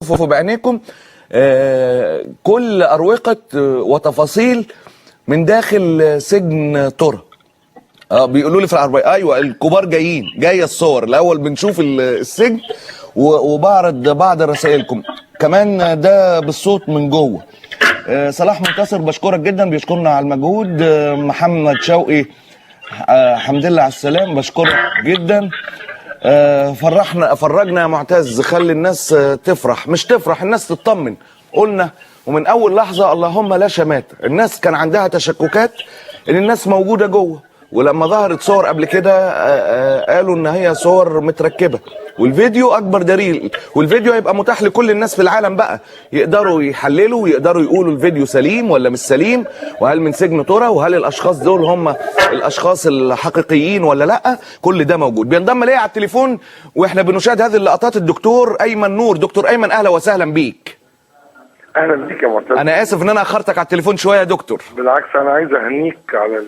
شوفوا بعينيكم كل أروقة وتفاصيل من داخل سجن ترى. بيقولوا لي في العربية ايوه الكبار جايه الصور الاول، بنشوف السجن وبعرض بعض رسائلكم كمان ده بالصوت من جوه. صلاح منتصر بشكرك جدا، بيشكرنا على المجهود. محمد شوقي حمد لله على السلام، بشكرك جدا. فرجنا يا معتز، خلي الناس تفرح، مش تفرح، الناس تطمن. قلنا ومن اول لحظه اللهم لا شماتة، الناس كان عندها تشككات ان الناس موجوده جوه، ولما ظهرت صور قبل كده قالوا ان هي صور متركبه، والفيديو اكبر دليل، والفيديو هيبقى متاح لكل الناس في العالم بقى، يقدروا يحللوا ويقدروا يقولوا الفيديو سليم ولا مش سليم، وهل من سجن ترى، وهل الاشخاص دول هم الاشخاص الحقيقيين ولا لا. كل ده موجود. بينضم لي على التليفون واحنا بنشاهد هذه اللقطات الدكتور ايمن نور. دكتور ايمن اهلا وسهلا بيك. اهلا بيك يا معتز. انا اسف ان انا اخرتك على التليفون شويه يا دكتور. بالعكس انا عايز اهنيك على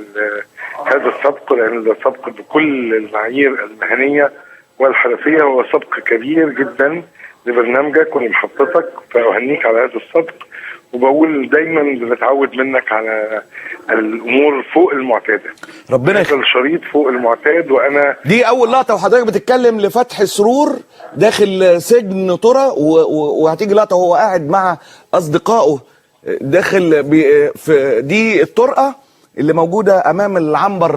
هذا السبق، لان ده سبق بكل المعايير المهنيه والحرفيه، هو سبق كبير جدا لبرنامجك ولمحطتك، فاهنيك على هذا السبق. وبقول دايما بنتعود منك على الامور فوق المعتاده. ربنا هذا الشريط فوق المعتاد. وانا دي اول لقطه وحضرتك بتتكلم لفتح سرور داخل سجن ترى، وهتيجي لقطه وهو قاعد مع اصدقائه داخل في دي الطرقه اللي موجوده امام العنبر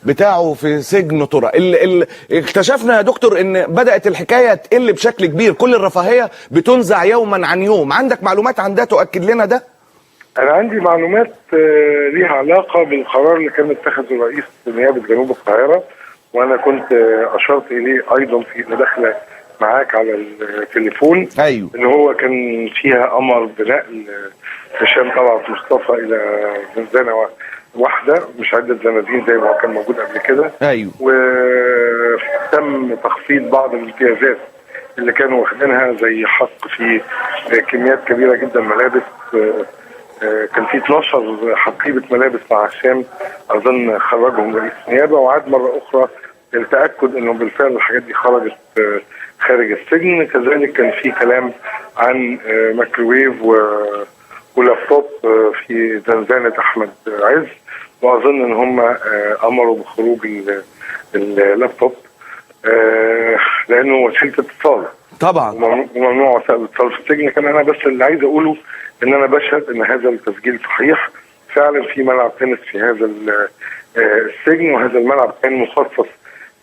بتاعه في سجن ترى. اكتشفنا يا دكتور ان بدات الحكايه تقل بشكل كبير، كل الرفاهيه بتنزع يوما عن يوم. عندك معلومات عن ده تؤكد لنا ده؟ أنا عندي معلومات ليها علاقة بالقرار اللي كان اتخذه رئيس نيابة جنوب القاهرة، وأنا كنت أشرت إليه أيضا في مداخلة معاك على التليفون. أيوه. إن هو كان فيها أمر بنقل هشام طلعت مصطفى إلى زنزانة واحدة مش عدة زنازين زي ما هو كان موجود قبل كده. أيوه. وتم تخفيض بعض الامتيازات اللي كانوا واخدينها، زي حق في كميات كبيرة جدا ملابس. كان في 12 حقيبة ملابس مع هشام، أظن خرجهم رئيس النيابة، وعاد مرة أخرى للتأكد أنه بالفعل الحاجات دي خرجت خارج السجن. كذلك كان في كلام عن مايكروويف ولابتوب في زنزانة أحمد عز، وأظن أن هم أمروا بخروج اللابتوب لأنه وسيلة اتصال طبعا، وممنوع وسائل الاتصال في السجن. كان أنا بس اللي عايز أقوله ان انا بشهد ان هذا التسجيل صحيح. فعلا في ملعب تنس في هذا السجن، وهذا الملعب كان مخصص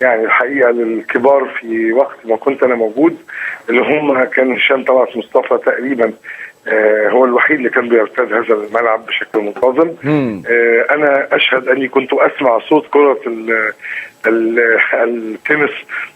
يعني الحقيقه للكبار في وقت ما كنت انا موجود، اللي هم كان هشام طلعت مصطفى تقريبا هو الوحيد اللي كان بيرتاد هذا الملعب بشكل منتظم. انا اشهد اني كنت اسمع صوت كره التنس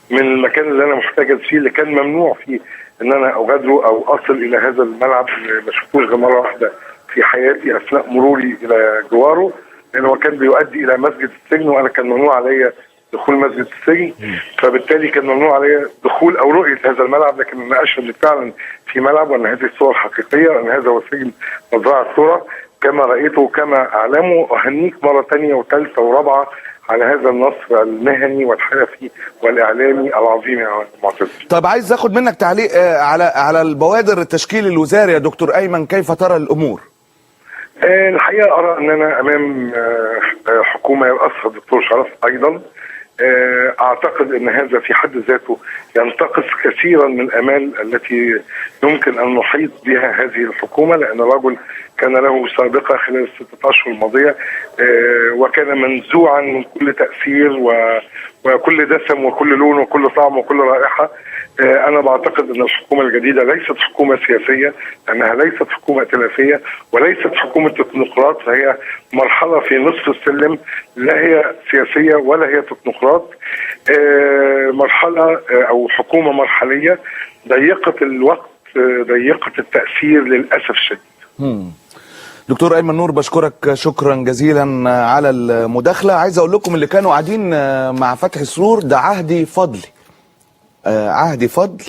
من المكان اللي انا محتجز فيه، اللي كان ممنوع فيه ان انا اغادره او اصل الى هذا الملعب. ما شفتوش غير مره واحده في حياتي اثناء مروري الى جواره، لانه هو كان بيؤدي الى مسجد السجن، وانا كان ممنوع عليا دخول مسجد السجن، فبالتالي كان ممنوع عليا دخول او رؤيه هذا الملعب. لكن انا اشهد فعلا في ملعب، وان هذه الصور حقيقيه، وان هذا هو سجن مزرعه ترى كما رايته وكما اعلمه. اهنيك مره ثانيه وثالثه ورابعه على هذا النصر المهني والحرفي والاعلامي العظيم يا معتز. طب عايز اخد منك تعليق على البوادر التشكيل الوزاري يا دكتور ايمن، كيف ترى الامور؟ الحقيقه ارى اننا امام حكومه يرأسها الدكتور شرف ايضا. اعتقد ان هذا في حد ذاته ينتقص كثيرا من الامال التي يمكن ان نحيط بها هذه الحكومه، لان الرجل كان له سابقه خلال الستة اشهر الماضيه، وكان منزوعا من كل تاثير وكل دسم وكل لون وكل طعم وكل رائحه. انا بعتقد ان الحكومه الجديده ليست حكومه سياسيه، لانها ليست حكومه ائتلافيه وليست حكومه تكنوقراط، فهي مرحله في نصف السلم، لا هي سياسيه ولا هي تكنوقراط. مرحله او حكومه مرحليه ضيقه الوقت، ضيقه التاثير للاسف الشديد. دكتور ايمن نور بشكرك شكرا جزيلا على المداخله. عايز اقول لكم اللي كانوا قاعدين مع فتحي سرور ده عهدي فضلي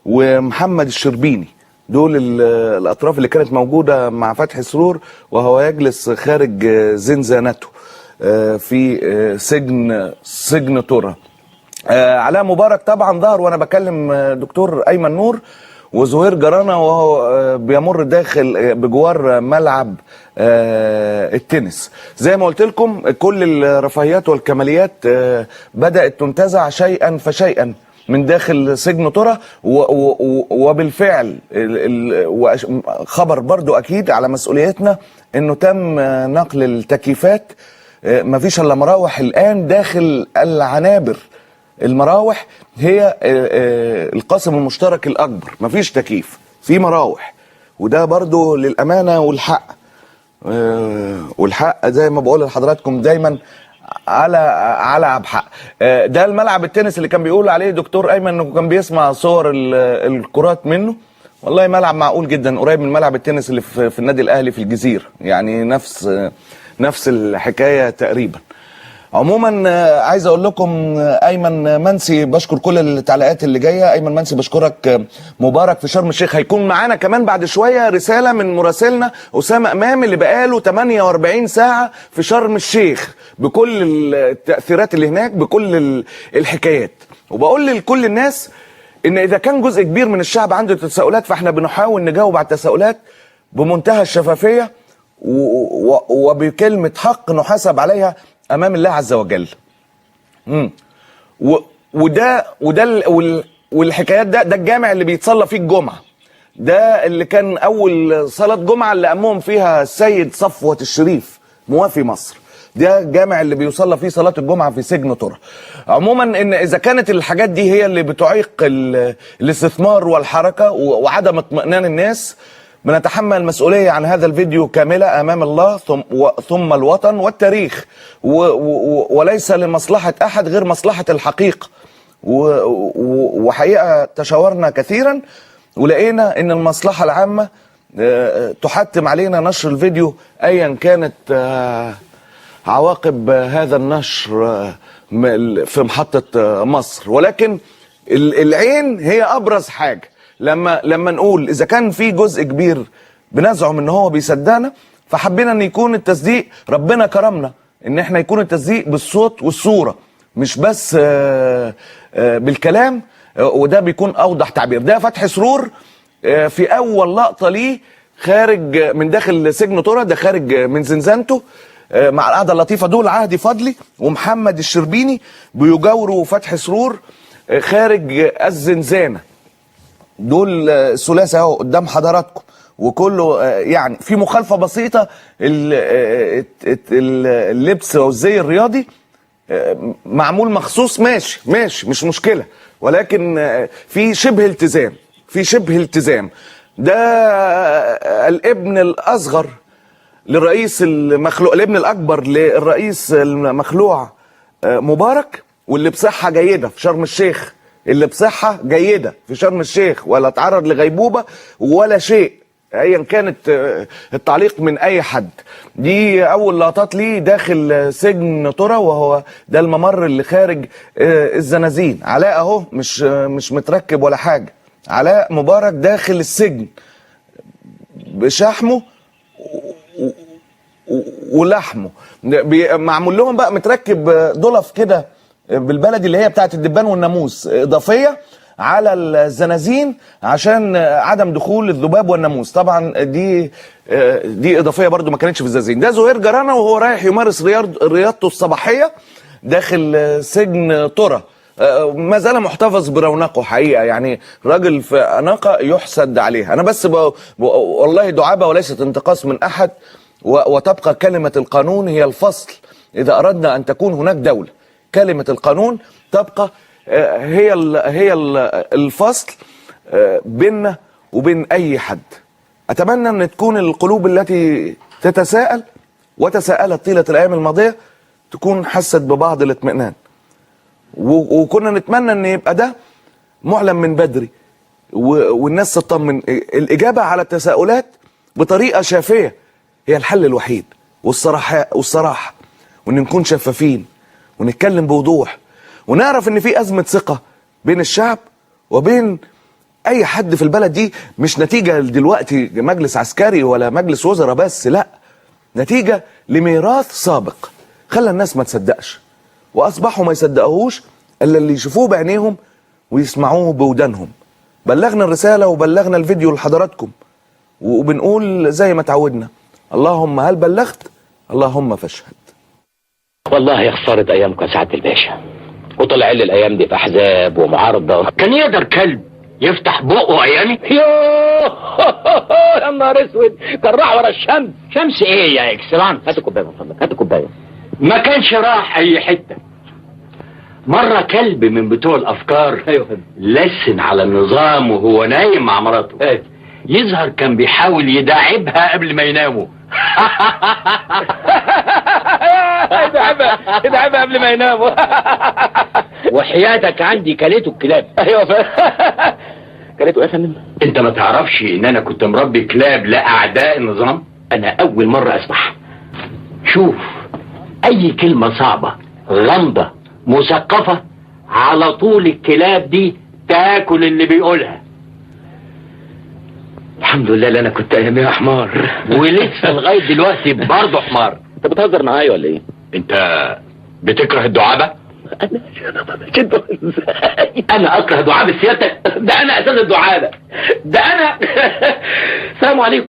ومحمد الشربيني، دول الاطراف اللي كانت موجوده مع فتحي سرور وهو يجلس خارج زنزانته في سجن ترى. علاء مبارك طبعا ظهر وانا بكلم دكتور ايمن نور، وزهير جرانة وهو بيمر داخل بجوار ملعب التنس. زي ما قلت لكم كل الرفاهيات والكماليات بدأت تنتزع شيئا فشيئا من داخل سجن ترى، وبالفعل خبر برضو اكيد على مسؤوليتنا انه تم نقل التكييفات. مفيش الا مراوح الان داخل العنابر. المراوح هي القاسم المشترك الاكبر، مفيش تكييف، في مراوح. وده برضو للامانه والحق زي ما بقول لحضراتكم دايما على بحق. ده الملعب التنس اللي كان بيقول عليه دكتور ايمن انه كان بيسمع صور الكرات منه. والله ملعب معقول جدا، قريب من ملعب التنس اللي في النادي الاهلي في الجزيره، يعني نفس الحكايه تقريبا. عموما عايز اقول لكم ايمن منسي بشكر كل التعليقات اللي جايه. ايمن منسي بشكرك. مبارك في شرم الشيخ هيكون معانا كمان بعد شويه. رساله من مراسلنا اسامه امام اللي بقاله 48 ساعه في شرم الشيخ بكل التاثيرات اللي هناك، بكل الحكايات. وبقول لكل الناس ان اذا كان جزء كبير من الشعب عنده تساؤلات فاحنا بنحاول نجاوب على التساؤلات بمنتهى الشفافيه وبكلمه حق نحاسب عليها امام الله عز وجل. والحكايات ده الجامع اللي بيتصلى فيه الجمعه، ده اللي كان اول صلاه جمعه اللي امهم فيها السيد صفوت الشريف موافي مصر. ده الجامع اللي بيصلى فيه صلاه الجمعه في سجن ترى. عموما ان اذا كانت الحاجات دي هي اللي بتعيق الاستثمار والحركه وعدم اطمئنان الناس، بنتحمل مسؤولية عن هذا الفيديو كاملة أمام الله ثم الوطن والتاريخ، وليس لمصلحة أحد غير مصلحة الحقيقة. وحقيقة تشاورنا كثيرا ولقينا أن المصلحة العامة تحتم علينا نشر الفيديو أيا كانت عواقب هذا النشر في محطة مصر. ولكن العين هي أبرز حاجة. لما نقول اذا كان في جزء كبير بنزعم ان هو بيصدقنا، فحبينا ان يكون التصديق، ربنا كرمنا ان احنا يكون التصديق بالصوت والصوره مش بس بالكلام، وده بيكون اوضح تعبير. ده فتحي سرور في اول لقطه ليه خارج من داخل سجن ترى، ده خارج من زنزانته مع القعده اللطيفه دول عهدي فضلي ومحمد الشربيني بيجاوروا فتحي سرور خارج الزنزانه. دول ثلاثة اهو قدام حضراتكم، وكله يعني في مخالفة بسيطة. اللبس والزي الرياضي معمول مخصوص، ماشي مش مشكلة، ولكن في شبه التزام. ده الابن الأصغر للرئيس المخلوع، الابن الأكبر للرئيس المخلوع مبارك، واللي بصحة جيدة في شرم الشيخ، اللي بصحة جيدة في شرم الشيخ ولا تعرض لغيبوبة ولا شيء ايا كانت التعليق من اي حد. دي اول لقطات ليه داخل سجن ترى، وهو ده الممر اللي خارج الزنازين. علاء اهو مش متركب ولا حاجة. علاء مبارك داخل السجن بشحمه ولحمه، معمول لهم بقى متركب ضلف كده بالبلدي اللي هي بتاعت الدبان والناموس اضافيه على الزنازين عشان عدم دخول الذباب والناموس. طبعا دي اضافيه برضو ما كانتش في الزنازين. ده زهير جرانة وهو رايح يمارس رياضته الصباحيه داخل سجن ترى. ما زال محتفظ برونقه حقيقه، يعني راجل في اناقه يحسد عليها. انا بس والله دعابه وليست انتقاص من احد، وتبقى كلمه القانون هي الفصل. اذا اردنا ان تكون هناك دوله، كلمة القانون تبقى هي الفصل بيننا وبين أي حد. أتمنى أن تكون القلوب التي تتساءل وتساءلت طيلة الأيام الماضية تكون حست ببعض الاطمئنان، وكنا نتمنى أن يبقى ده معلن من بدري والناس تطمن. الإجابة على التساؤلات بطريقة شافية هي الحل الوحيد، والصراحة وأن نكون شفافين ونتكلم بوضوح، ونعرف ان في ازمة ثقة بين الشعب وبين اي حد في البلد دي، مش نتيجة دلوقتي مجلس عسكري ولا مجلس وزراء بس، لا، نتيجة لميراث سابق خلى الناس ما تصدقش، واصبحوا ما يصدقوهوش الا اللي يشوفوه بعينيهم ويسمعوه بودانهم. بلغنا الرساله وبلغنا الفيديو لحضراتكم، وبنقول زي ما تعودنا: اللهم هل بلغت؟ اللهم فاشهد. والله يا خسارة ايامكم يا سعادة الباشا، وطلع لي الايام دي في احزاب ومعارضة. كان يقدر كلب يفتح بقه ايامي؟ يا نهار اسود، كان راح ورا الشمس. شمس ايه يا اكسلانس؟ هات كوبايه من فضلك، هات كوبايه. ما كانش راح اي حته. مرة كلب من بتوع الافكار لسن على النظام وهو نايم مع مراته. يظهر كان بيحاول يداعبها قبل ما يناموا. يدعبها قبل ما يناموا. وحياتك عندي كليته الكلاب. ايوه كليته ايه يا فندم؟ انت ما تعرفش ان انا كنت مربي كلاب لاعداء النظام؟ انا اول مرة اسمح. شوف، اي كلمة صعبة غامضة مثقفة على طول الكلاب دي تاكل اللي بيقولها. الحمد لله اللي انا كنت اياميها حمار، ولسه لغايه دلوقتي برضه حمار. انت بتهزر معايا ولا ايه؟ انت بتكره الدعابه؟ انا اكره دعابه سيادتك؟ ده انا اساس الدعابه. ده انا. السلام عليكم.